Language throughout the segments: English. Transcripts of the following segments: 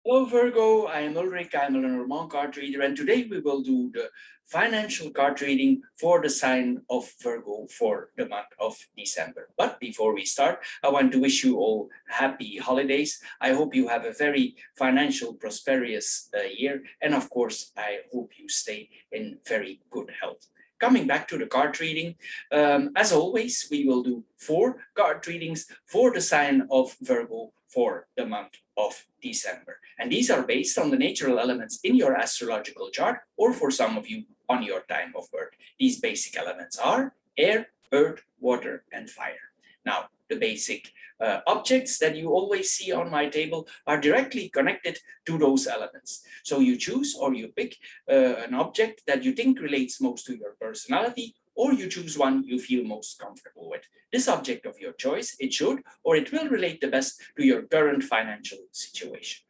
Hello Virgo, I am Ulrich, I'm a Lenormand card reader, and today we will do the financial card reading for the sign of Virgo for the month of December. But before we start, I want to wish you all happy holidays. I hope you have a very financial prosperous year, and of course, I hope you stay in very good health. Coming back to the card reading, as always, we will do 4 card readings for the sign of Virgo for the month of December. And these are based on the natural elements in your astrological chart, or for some of you, on your time of birth. These basic elements are air, earth, water, and fire. Now, the basic objects that you always see on my table are directly connected to those elements. So you choose or you pick an object that you think relates most to your personality, or you choose one you feel most comfortable with. This object of your choice, it should or it will relate the best to your current financial situation.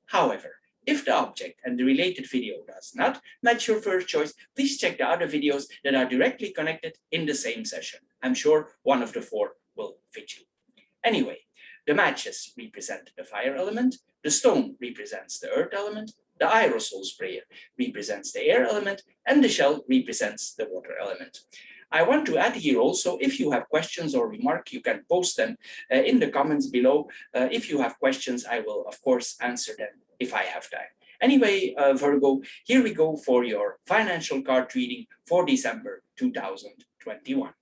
However, if the object and the related video does not match your first choice, please check the other videos that are directly connected in the same session. I'm sure one of the 4 will fit you. Anyway, the matches represent the fire element, the stone represents the earth element, the aerosol sprayer represents the air element, and the shell represents the water element. I want to add here also, if you have questions or remarks, you can post them in the comments below. If you have questions, I will, of course, answer them if I have time. Anyway, Virgo, here we go for your financial card reading for December 2021.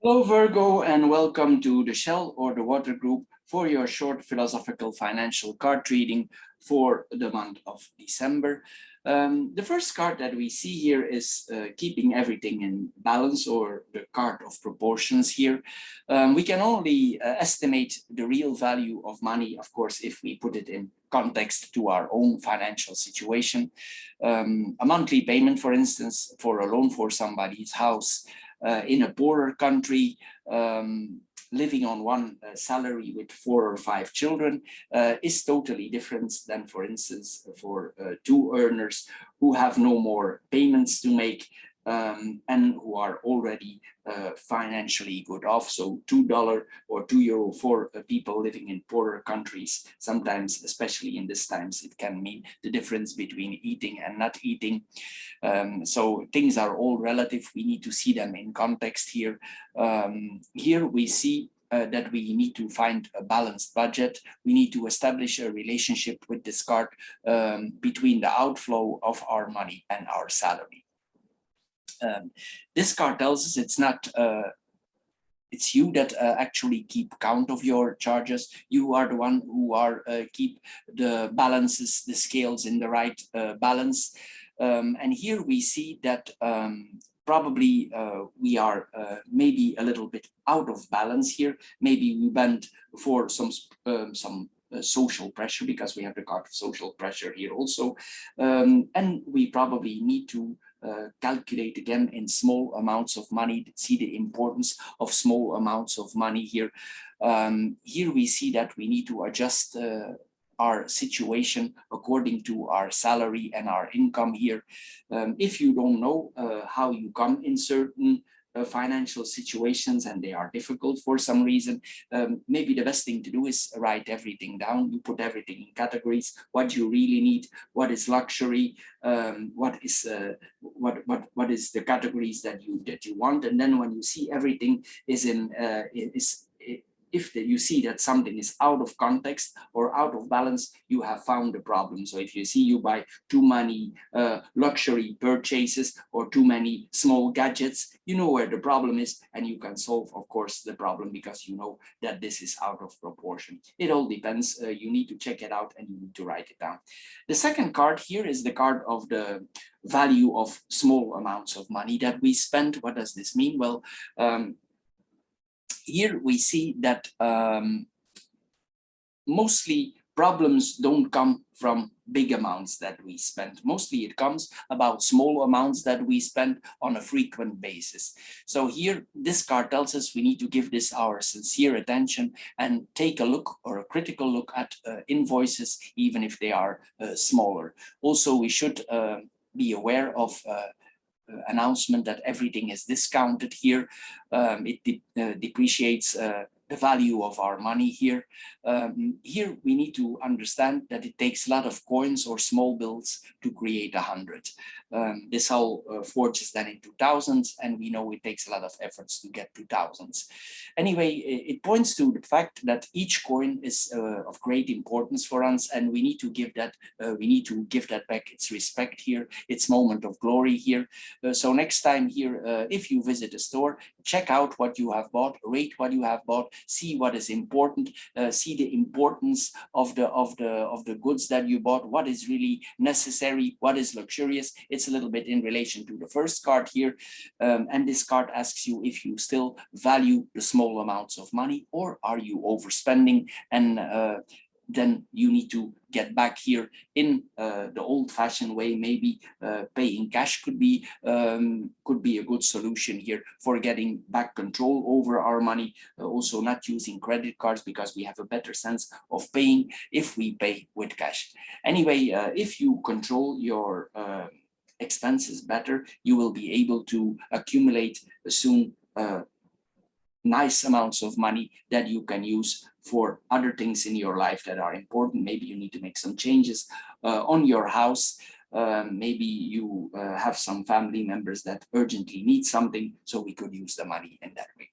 Hello Virgo, and welcome to the Shell or the Water Group for your short philosophical financial card reading for the month of December. The first card that we see here is keeping everything in balance, or the card of proportions here. We can only estimate the real value of money, of course, if we put it in context to our own financial situation. A monthly payment, for instance, for a loan for somebody's house, in a poorer country, living on one salary with 4 or 5 children is totally different than, for instance, for 2 earners who have no more payments to make and who are already financially good off. So $2 or €2 for people living in poorer countries, sometimes, especially in these times, it can mean the difference between eating and not eating. So things are all relative. We need to see them in context here. Here we see that we need to find a balanced budget. We need to establish a relationship with this card between the outflow of our money and our salary. This card tells us it's not it's you that actually keep count of your charges. You are the one who are keep the balances, the scales in the right balance. And here we see that probably we are maybe a little bit out of balance here. Maybe we went for some social pressure, because we have the card of social pressure here also. And we probably need to calculate again in small amounts of money, see the importance of small amounts of money here. Here we see that we need to adjust our situation according to our salary and our income here. If you don't know how you come in certain financial situations and they are difficult for some reason, maybe the best thing to do is write everything down. You put everything in categories: what you really need, what is luxury, what is the categories that you want. And then when you see everything is in if you see that something is out of context or out of balance, you have found the problem. So if you see you buy too many luxury purchases or too many small gadgets, you know where the problem is, and you can solve, of course, the problem, because you know that this is out of proportion. It all depends. You need to check it out and you need to write it down. The second card here is the card of the value of small amounts of money that we spend. What does this mean? Well, here we see that mostly problems don't come from big amounts that we spend. Mostly it comes about small amounts that we spend on a frequent basis. So here, this card tells us we need to give this our sincere attention and take a look, or a critical look, at invoices, even if they are smaller. Also, we should be aware of announcement that everything is discounted here. It depreciates the value of our money here. Here we need to understand that it takes a lot of coins or small bills to create 100. This all forges then into thousands, and we know it takes a lot of efforts to get to thousands. Anyway, it points to the fact that each coin is of great importance for us, and we need to give that back its respect here, its moment of glory here. So next time here, if you visit a store, check out what you have bought, rate what you have bought, see what is important, see the importance of the goods that you bought, what is really necessary, what is luxurious. It's a little bit in relation to the first card here, and this card asks you if you still value the small amounts of money, or are you overspending, and then you need to get back here in the old-fashioned way. Maybe paying cash could be a good solution here for getting back control over our money. Also not using credit cards, because we have a better sense of paying if we pay with cash. Anyway, if you control your expenses better, you will be able to accumulate soon nice amounts of money that you can use for other things in your life that are important. Maybe you need to make some changes on your house. Maybe you have some family members that urgently need something, so we could use the money in that way.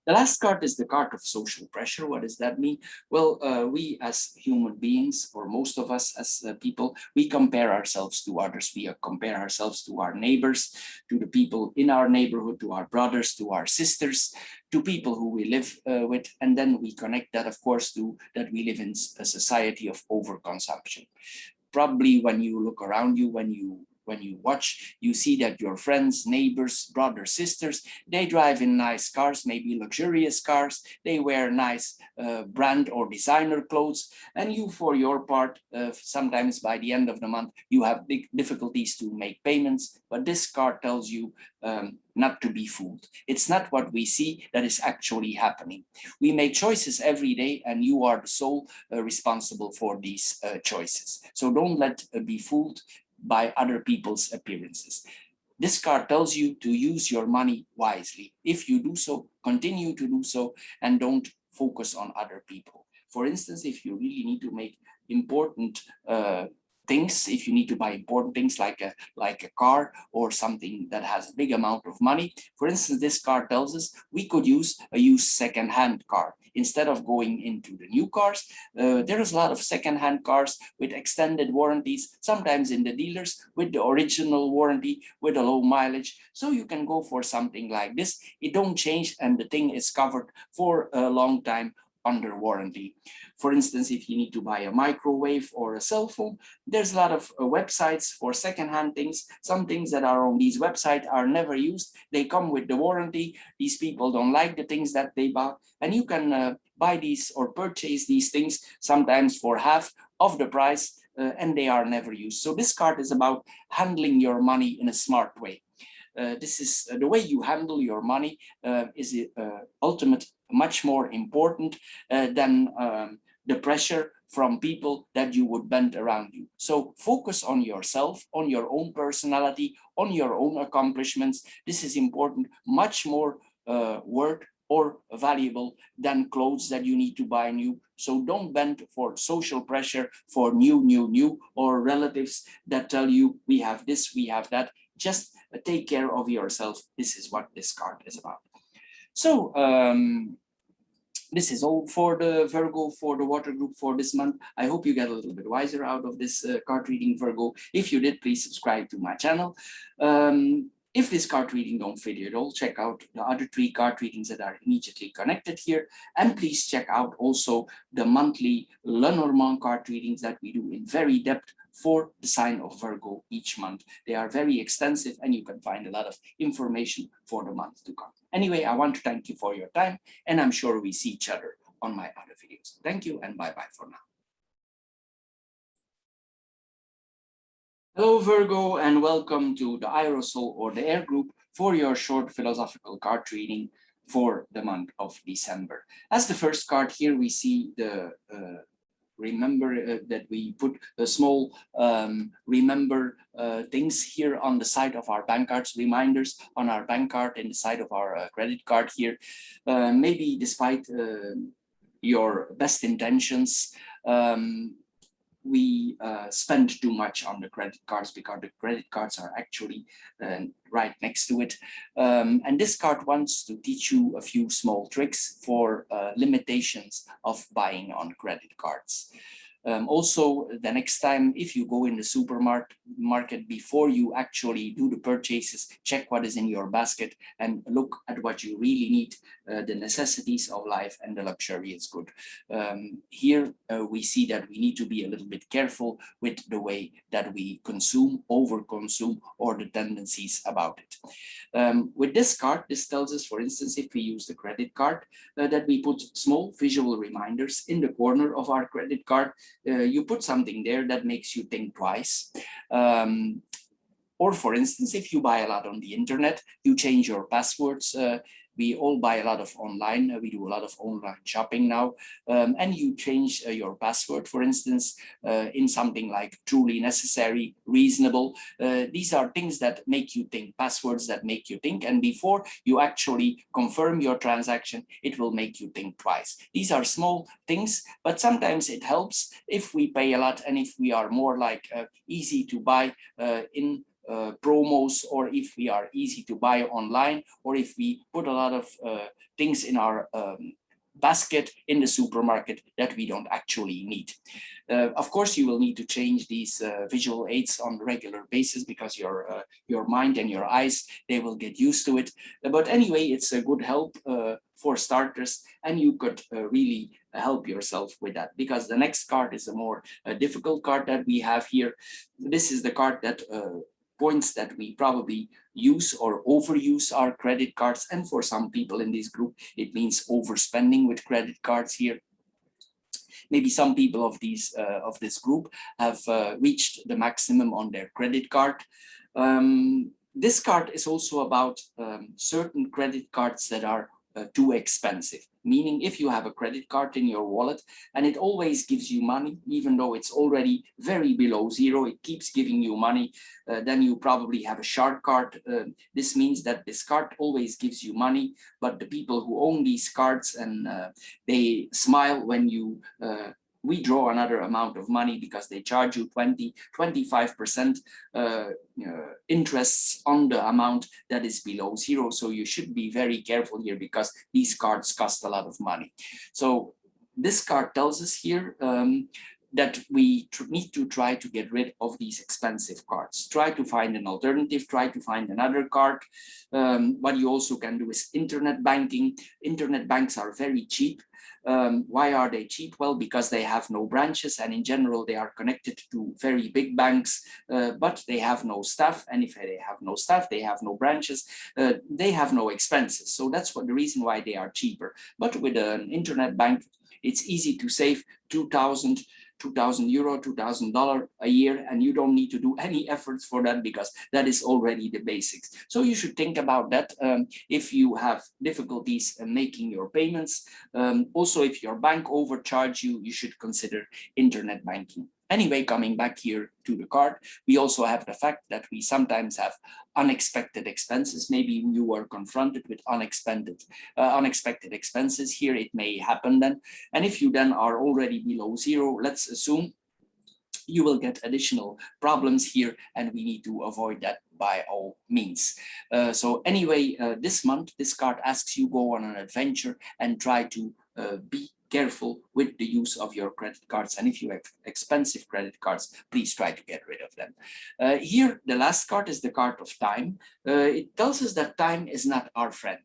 The last card is the card of social pressure. What does that mean? Well, we as human beings, or most of us as people, we compare ourselves to others. We compare ourselves to our neighbors, to the people in our neighborhood, to our brothers, to our sisters, to people who we live with. And then we connect that, of course, to that we live in a society of overconsumption. Probably when you look around you, when you watch, you see that your friends, neighbors, brothers, sisters, they drive in nice cars, maybe luxurious cars. They wear nice brand or designer clothes. And you, for your part, sometimes by the end of the month, you have big difficulties to make payments. But this card tells you not to be fooled. It's not what we see that is actually happening. We make choices every day, and you are the sole responsible for these choices. So don't be fooled by other people's appearances. This card tells you to use your money wisely. If you do so, continue to do so, and don't focus on other people. For instance, if you really need to make important things, if you need to buy important things like a car or something that has a big amount of money, for instance, this card tells us we could use a used second-hand car. Instead of going into the new cars, there is a lot of second-hand cars with extended warranties, sometimes in the dealers with the original warranty with a low mileage. So you can go for something like this. It don't change, and the thing is covered for a long time under warranty. For instance, if you need to buy a microwave or a cell phone, there's a lot of websites for secondhand things. Some things that are on these websites are never used. They come with the warranty. These people don't like the things that they bought, and you can buy these or purchase these things sometimes for half of the price, and they are never used. So this card is about handling your money in a smart way. This is the way you handle your money is ultimate, much more important than the pressure from people that you would bend around you. So focus on yourself, on your own personality, on your own accomplishments. This is important, much more worth or valuable than clothes that you need to buy new. So don't bend for social pressure, for new, or relatives that tell you we have this, we have that. Just take care of yourself. This is what this card is about. So this is all for the Virgo, for the water group for this month. I hope you get a little bit wiser out of this card reading, Virgo. If you did, please subscribe to my channel. If this card reading don't fit you at all, check out the other 3 card readings that are immediately connected here. And please check out also the monthly Lenormand card readings that we do in very depth for the sign of Virgo each month. They are very extensive, and you can find a lot of information for the month to come. Anyway, I want to thank you for your time, and I'm sure we see each other on my other videos. Thank you, and bye-bye for now. Hello, Virgo, and welcome to the Aerosol or the Air group for your short philosophical card reading for the month of December. As the first card here, we see the remember that we put a small remember things here on the side of our bank cards, reminders on our bank card and the side of our credit card here. Maybe despite your best intentions, we spend too much on the credit cards because the credit cards are actually right next to it. And this card wants to teach you a few small tricks for limitations of buying on credit cards. Also, the next time, if you go in the supermarket, before you actually do the purchases, check what is in your basket and look at what you really need, the necessities of life and the luxurious good. Here we see that we need to be a little bit careful with the way that we consume, overconsume, or the tendencies about it. With this card, this tells us, for instance, if we use the credit card, that we put small visual reminders in the corner of our credit card. You put something there that makes you think twice. Or for instance, if you buy a lot on the internet, you change your passwords. We all buy a lot of online. We do a lot of online shopping now. And you change your password, for instance, in something like truly necessary, reasonable. These are things that make you think, passwords that make you think. And before you actually confirm your transaction, it will make you think twice. These are small things, but sometimes it helps if we pay a lot and if we are more like easy to buy in promos, or if we are easy to buy online, or if we put a lot of things in our basket in the supermarket that we don't actually need. Of course, you will need to change these visual aids on a regular basis because your mind and your eyes, they will get used to it. But anyway, it's a good help for starters, and you could really help yourself with that, because the next card is a more difficult card that we have here. This is the card that points that we probably use or overuse our credit cards. And for some people in this group, it means overspending with credit cards here. Maybe some people of this group have reached the maximum on their credit card. This card is also about certain credit cards that are too expensive. Meaning, if you have a credit card in your wallet and it always gives you money, even though it's already very below zero, it keeps giving you money, then you probably have a shark card. This means that this card always gives you money, but the people who own these cards, and they smile when you withdraw another amount of money, because they charge you 25% interests on the amount that is below zero. So you should be very careful here, because these cards cost a lot of money. So this card tells us here that we need to try to get rid of these expensive cards. Try to find an alternative, try to find another card. What you also can do is internet banking. Internet banks are very cheap. Why are they cheap? Well, because they have no branches, and in general they are connected to very big banks, but they have no staff. And if they have no staff, they have no branches, they have no expenses. So that's the reason why they are cheaper. But with an internet bank, it's easy to save €2,000, $2,000 a year, and you don't need to do any efforts for that, because that is already the basics. So you should think about that if you have difficulties in making your payments. Also, if your bank overcharge you, you should consider internet banking. Anyway, coming back here to the card, we also have the fact that we sometimes have unexpected expenses. Maybe you are confronted with unexpected expenses. Here it may happen then. And if you then are already below zero, let's assume, you will get additional problems here, and we need to avoid that by all means. So anyway, this month, this card asks you go on an adventure and try to be careful with the use of your credit cards. And if you have expensive credit cards, please try to get rid of them. Here, the last card is the card of time. It tells us that time is not our friend.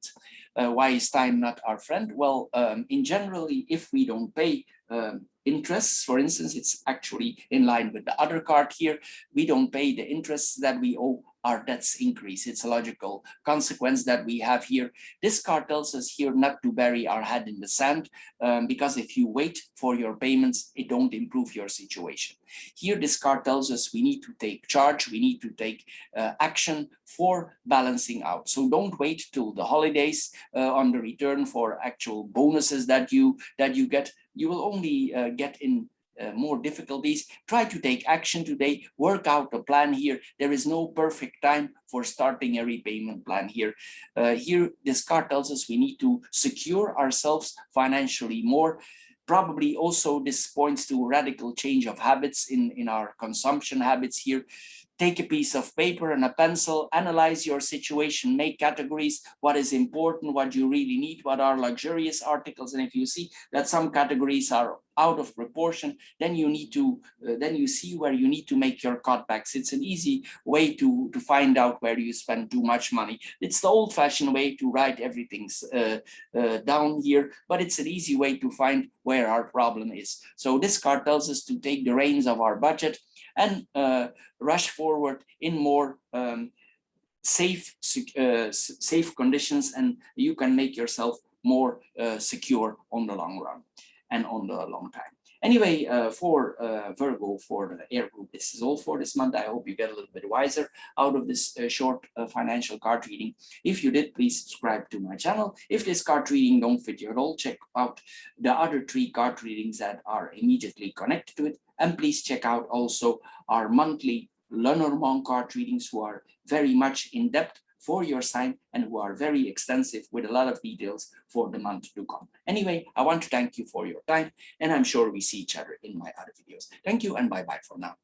Why is time not our friend? Well, in generally, if we don't pay interests, for instance, it's actually in line with the other card here. We don't pay the interests that we owe, our debts increase. It's a logical consequence that we have here. This card tells us here not to bury our head in the sand, because if you wait for your payments, it don't improve your situation. Here, this card tells us we need to take charge, we need to take action for balancing out. So don't wait till the holidays on the return for actual bonuses that you get. You will only get in more difficulties, try to take action today, work out a plan here. There is no perfect time for starting a repayment plan here. Here, this card tells us we need to secure ourselves financially more. Probably also this points to radical change of habits in our consumption habits here. Take a piece of paper and a pencil, analyze your situation, make categories, what is important, what you really need, what are luxurious articles. And if you see that some categories are out of proportion, then you need to, then you see where you need to make your cutbacks. It's an easy way to find out where you spend too much money. It's the old fashioned way to write everything down here, but it's an easy way to find where our problem is. So this card tells us to take the reins of our budget and rush forward in more safe conditions, and you can make yourself more secure on the long run and on the long time. Anyway, for Virgo, for the air group, this is all for this month. I hope you get a little bit wiser out of this short financial card reading. If you did, please subscribe to my channel. If this card reading don't fit you at all, check out the other 3 card readings that are immediately connected to it. And please check out also our monthly Lenormand card readings, who are very much in depth for your sign and who are very extensive with a lot of details for the month to come. Anyway, I want to thank you for your time, and I'm sure we see each other in my other videos. Thank you and bye-bye for now.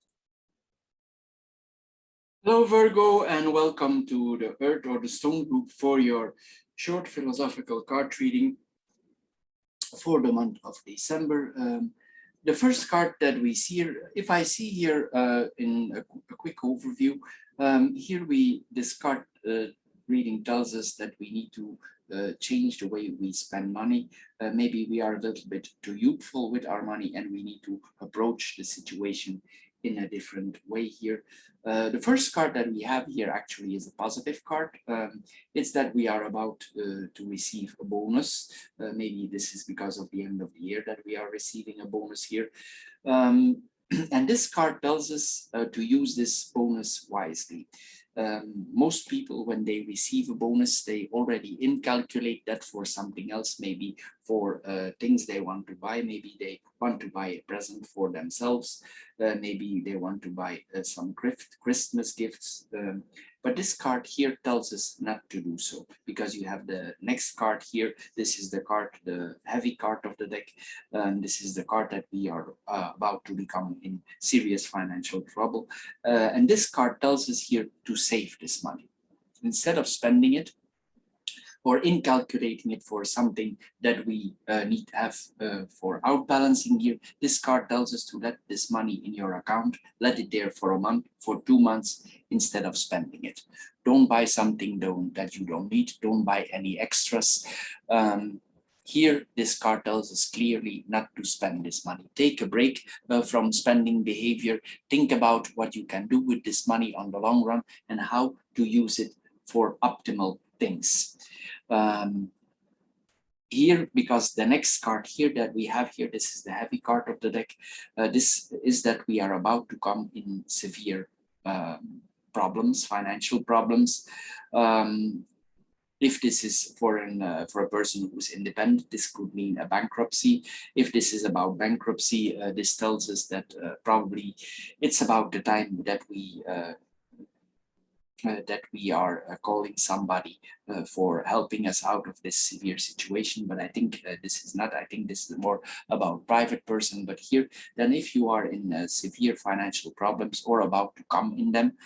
Hello Virgo, and welcome to the Earth or the Stone group for your short philosophical card reading for the month of December. The first card that we see here, if I see here in a quick overview, here this card reading tells us that we need to change the way we spend money. Maybe we are a little bit too youthful with our money, and we need to approach the situation in a different way here. The first card that we have here actually is a positive card. It's that we are about to receive a bonus. Maybe this is because of the end of the year that we are receiving a bonus here. And this card tells us to use this bonus wisely. Most people, when they receive a bonus, they already incalculate that for something else, maybe for things they want to buy. Maybe they want to buy a present for themselves. Maybe they want to buy some Christmas gifts. But this card here tells us not to do so, because you have the next card here. This is the card, the heavy card of the deck. This is the card that we are about to become in serious financial trouble. And this card tells us here to save this money. Instead of spending it or incalculating it for something that we need to have for outbalancing here, this card tells us to let this money in your account, let it there for a month, for 2 months, instead of spending it. Don't buy something that you don't need, don't buy any extras. Here, this card tells us clearly not to spend this money. Take a break from spending behavior. Think about what you can do with this money on the long run and how to use it for optimal things. Here, because the next card here that we have here, this is the heavy card of the deck. This is that we are about to come in severe problems, financial problems. If this is for a person who's independent, this could mean a bankruptcy. If this is about bankruptcy, this tells us that probably it's about the time that we are calling somebody for helping us out of this severe situation. But I think this is not, I think this is more about private person. But here, then if you are in severe financial problems or about to come in them,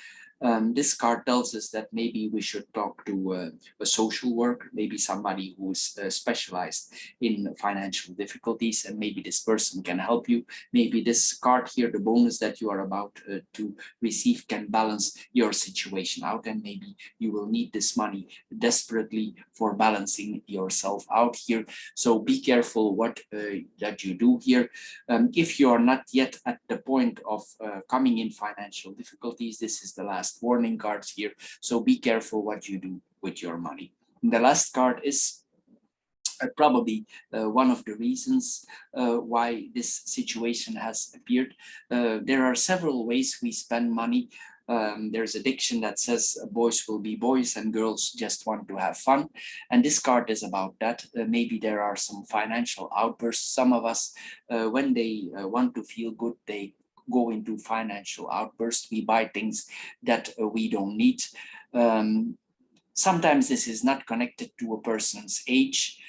this card tells us that maybe we should talk to a social worker, maybe somebody who's specialized in financial difficulties, and maybe this person can help you. Maybe this card here, the bonus that you are about to receive, can balance your situation out, and maybe you will need this money desperately for balancing yourself out here. So be careful what that you do here. If you are not yet at the point of coming in financial difficulties, this is the last warning cards here. So be careful what you do with your money. And the last card is probably one of the reasons why this situation has appeared. There are several ways we spend money. There's a diction that says boys will be boys and girls just want to have fun. And this card is about that. Maybe there are some financial outbursts. Some of us, when they want to feel good, they go into financial outbursts. We buy things that we don't need. Sometimes this is not connected to a person's age.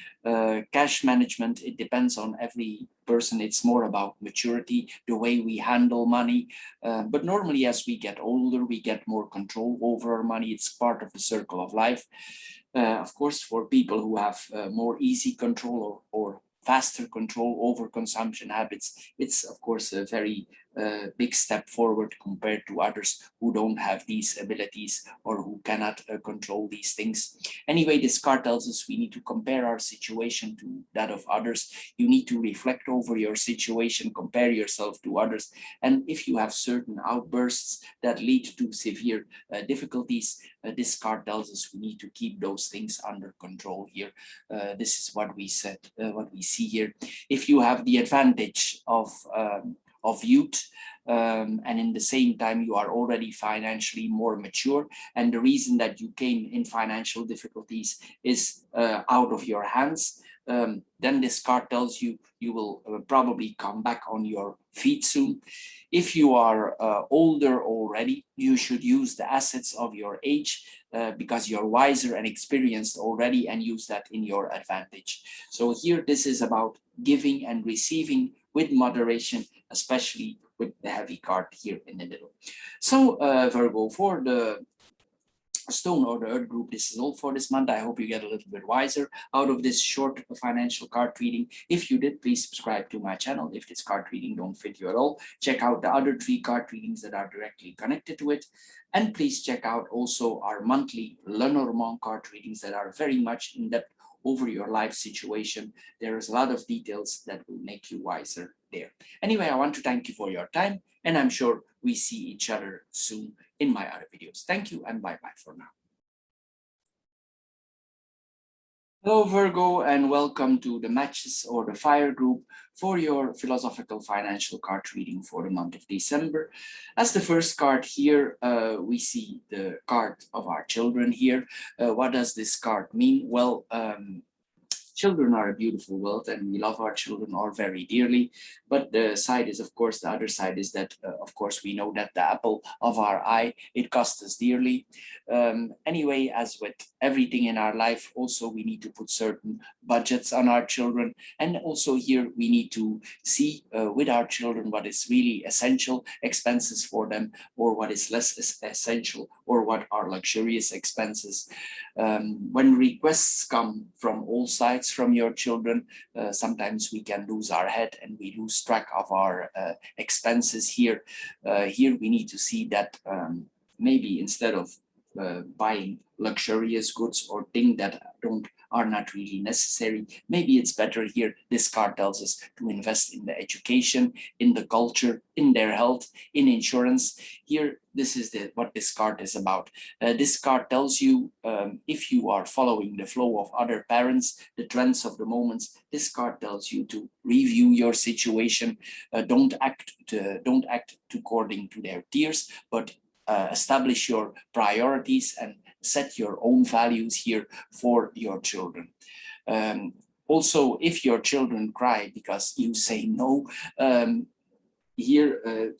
Cash management, it depends on every person. It's more about maturity, the way we handle money. But normally as we get older, we get more control over our money. It's part of the circle of life. Of course, for people who have more easy control or faster control over consumption habits, it's of course a very big step forward compared to others who don't have these abilities or who cannot control these things. Anyway, this card tells us we need to compare our situation to that of others. You need to reflect over your situation, compare yourself to others. And if you have certain outbursts that lead to severe difficulties, this card tells us we need to keep those things under control here. This is what we said, what we see here. If you have the advantage of youth, and in the same time you are already financially more mature, and the reason that you came in financial difficulties is out of your hands, then this card tells you you will probably come back on your feet soon. If you are older already, you should use the assets of your age because you're wiser and experienced already, and use that in your advantage. So here this is about giving and receiving with moderation, especially with the heavy card here in the middle. So Virgo, for the stone or the earth group, this is all for this month. I hope you get a little bit wiser out of this short financial card reading. If you did, please subscribe to my channel. If this card reading don't fit you at all, check out the other 3 card readings that are directly connected to it. And please check out also our monthly Lenormand card readings that are very much in depth over your life situation. There is a lot of details that will make you wiser there. Anyway, I want to thank you for your time, and I'm sure we see each other soon in my other videos. Thank you and bye-bye for now. Hello Virgo, and welcome to the matches or the fire group for your philosophical financial card reading for the month of December. As the first card here, we see the card of our children here. What does this card mean? Well, children are a beautiful world and we love our children all very dearly. But the side is, of course, the other side is that, of course, we know that the apple of our eye, it costs us dearly. Anyway, as with everything in our life, also we need to put certain budgets on our children. And also here we need to see with our children what is really essential expenses for them, or what is less essential, or what are luxurious expenses. When requests come from all sides from your children, sometimes we can lose our head and we lose track of our expenses here. Here we need to see that maybe instead of buying luxurious goods or things that are not really necessary, maybe it's better here. This card tells us to invest in the education, in the culture, in their health, in insurance. Here, this is what this card is about. This card tells you if you are following the flow of other parents, the trends of the moments. This card tells you to review your situation. Don't act according to their tears, but establish your priorities and set your own values here for your children. Also, if your children cry because you say no, here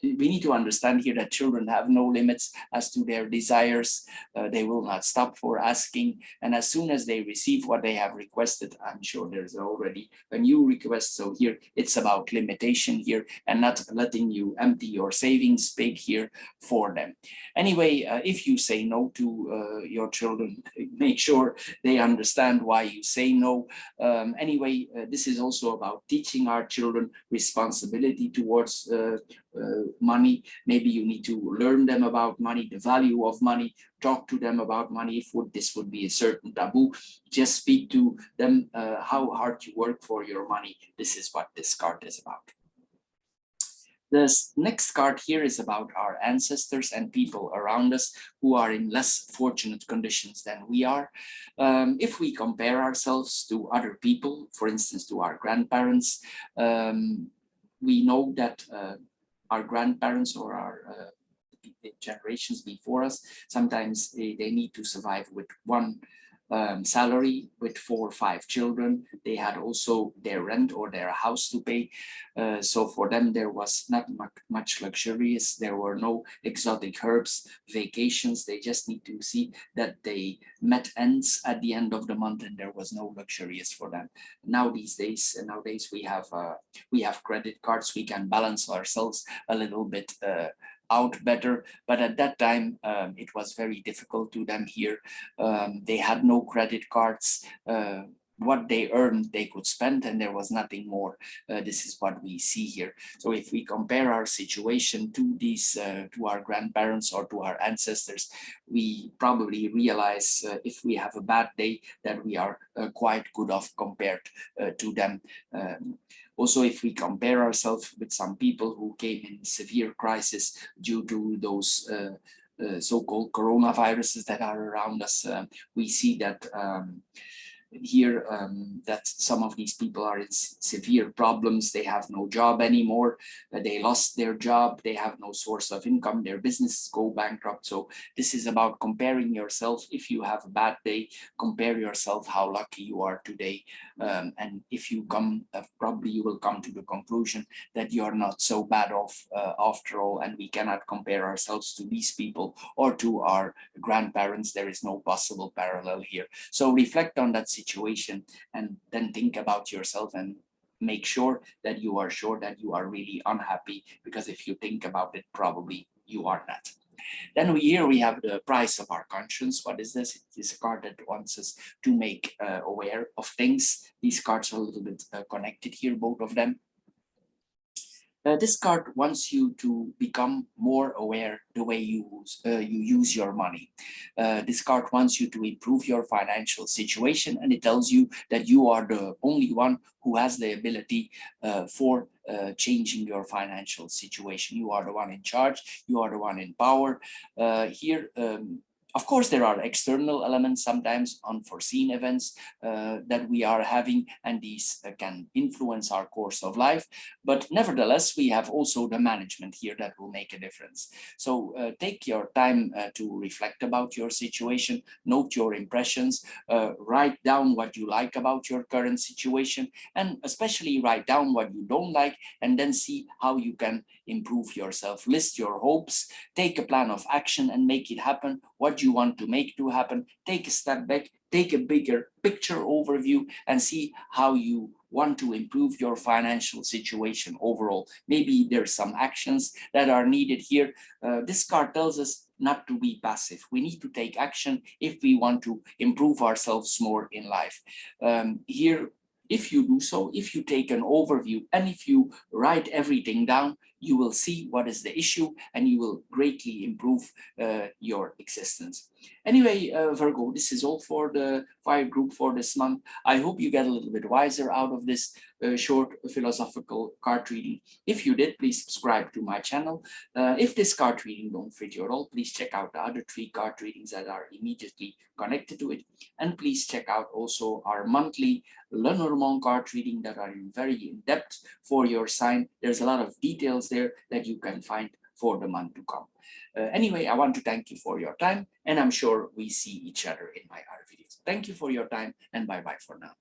we need to understand here that children have no limits as to their desires. They will not stop for asking, and as soon as they receive what they have requested, I'm sure there's already a new request. So here it's about limitation here and not letting you empty your savings big here for them. Anyway, if you say no to your children, make sure they understand why you say no. Anyway, this is also about teaching our children responsibility towards money. Maybe you need to learn them about money, the value of money, talk to them about money. If this would be a certain taboo, just speak to them how hard you work for your money. This is what this card is about. This next card here is about our ancestors and people around us who are in less fortunate conditions than we are. If we compare ourselves to other people, for instance, to our grandparents, we know that our grandparents or our the generations before us. Sometimes they need to survive with one salary with 4 or 5 children. They had also their rent or their house to pay. So for them, there was not much luxurious. There were no exotic herbs, vacations. They just need to see that they met ends at the end of the month, and there was no luxurious for them. Nowadays we have credit cards. We can balance ourselves a little bit out better, but at that time it was very difficult to them here. They had no credit cards. What they earned, they could spend, and there was nothing more. This is what we see here. So if we compare our situation to these, to our grandparents or to our ancestors, we probably realize if we have a bad day that we are quite good off compared to them. Also, if we compare ourselves with some people who came in severe crisis due to those so-called coronaviruses that are around us, we see that here that some of these people are in severe problems. They have no job anymore. They lost their job. They have no source of income. Their businesses go bankrupt. So this is about comparing yourself. If you have a bad day, compare yourself how lucky you are today. And if you come, probably you will come to the conclusion that you are not so bad off after all. And we cannot compare ourselves to these people or to our grandparents. There is no possible parallel here. So reflect on that situation and then think about yourself and make sure that you are really unhappy, because if you think about it, probably you are not. Then here we have the price of our conscience. What is this? It is a card that wants us to make aware of things. These cards are a little bit connected here, both of them. This card wants you to become more aware the way you use your money. This card wants you to improve your financial situation, and it tells you that you are the only one who has the ability for changing your financial situation. You are the one in charge. You are the one in power. Here, of course, there are external elements, sometimes unforeseen events that we are having, and these can influence our course of life. But nevertheless, we have also the management here that will make a difference. So take your time to reflect about your situation, note your impressions, write down what you like about your current situation, and especially write down what you don't like, and then see how you can improve yourself. List your hopes, take a plan of action and make it happen. What you want to make to happen, take a step back, take a bigger picture overview, and see how you want to improve your financial situation overall. Maybe there's some actions that are needed here. This card tells us not to be passive. We need to take action if we want to improve ourselves more in life. Here, if you do so, if you take an overview and if you write everything down, you will see what is the issue and you will greatly improve your existence. Anyway, Virgo, this is all for the fire group for this month. I hope you get a little bit wiser out of this short philosophical card reading. If you did, please subscribe to my channel. If this card reading don't fit you at all, please check out the other 3 card readings that are immediately connected to it. And please check out also our monthly Lenormand card reading that are very in depth for your sign. There's a lot of details there that you can find for the month to come. Anyway, I want to thank you for your time, and I'm sure we see each other in my other videos. Thank you for your time, and bye-bye for now.